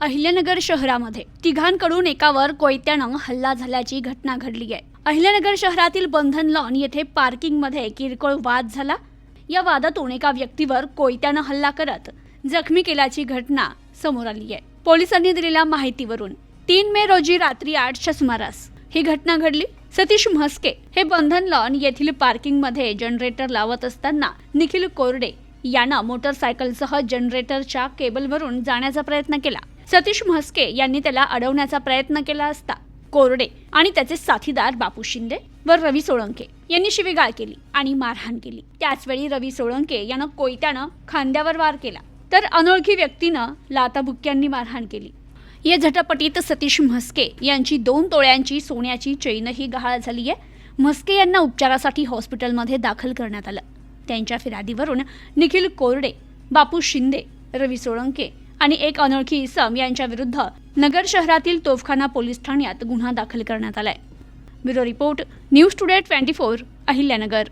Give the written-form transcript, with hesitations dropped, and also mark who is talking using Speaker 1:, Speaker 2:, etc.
Speaker 1: अहिल्यानगर शहरामध्ये तिघांकडून एकावर कोयत्यानं हल्ला झाल्याची घटना घडली आहे। अहिल्यानगर शहरातील बंधन लॉन येथे पार्किंगमध्ये किरकोळ वाद झाला। या वादातून एका व्यक्तीवर कोयत्यानं हल्ला करत जखमी केल्याची घटना समोर आली आहे। पोलिसांनी दिलेल्या माहितीवरून 3 मे रोजी रात्री 8च्या सुमारास ही घटना घडली। सतीश म्हस्के हे बंधन लॉन येथील पार्किंगमध्ये जनरेटर लावत असताना निखिल कोरडे यानं मोटरसायकलसह जनरेटरच्या केबलवरून जाण्याचा प्रयत्न केला। सतीश म्हस्के यांनी त्याला अडवण्याचा प्रयत्न केला असता कोरडे आणि त्याचे साथीदार बापू शिंदे व रवी सोळंके यांनी शिवीगाळ केली आणि मारहाण केली। त्याचवेळी रवी सोळंके यानं कोयत्यानं खांद्यावर वार केला, तर अनोळखी व्यक्तीनं लाथाबुक्क्यांनी मारहाण केली। या झटापटीत सतीश म्हस्के यांची 2 तोळ्यांची सोन्याची चैनही गहाळ झाली आहे। म्हस्के यांना उपचारासाठी हॉस्पिटलमध्ये दाखल करण्यात आलं। त्यांच्या फिर्यादीवरून निखिल कोरडे, बापू शिंदे, रवी सोळंके आणि एक अनोळखी इसम यांच्या विरुद्ध नगर शहरातील तोफखाना पोलीस ठाण्यात गुन्हा दाखल करण्यात आलाय। Bureau report, news today 24, Ahilyanagar.